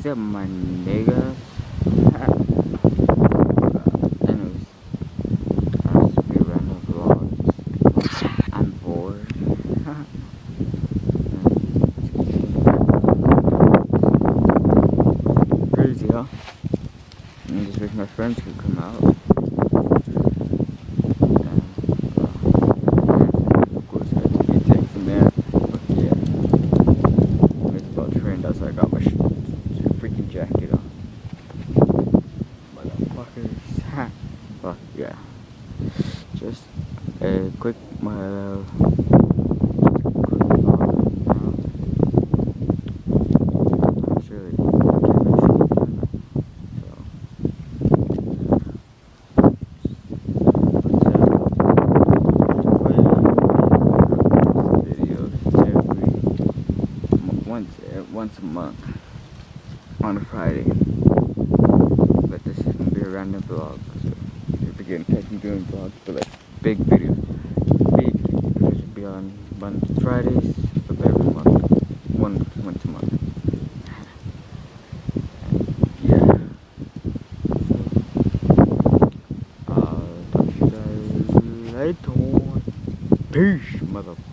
Except my niggas. Anyways, I'll just be random vlogs. I'm bored. Crazy, huh? I just wish my friends could come out. Of course, I had to be texting there. But yeah, it's about to rain. That's why I got my freaking jacket on. Motherfuckers. But yeah, just a quick vlog now. Actually, once a month on a Friday. But this is gonna be a random vlog. So you're beginning taking doing vlogs, but like big videos. Big videos will be on Fridays of every month. Once a month. Yeah. So I'll talk to you guys later. Peace, motherfucker.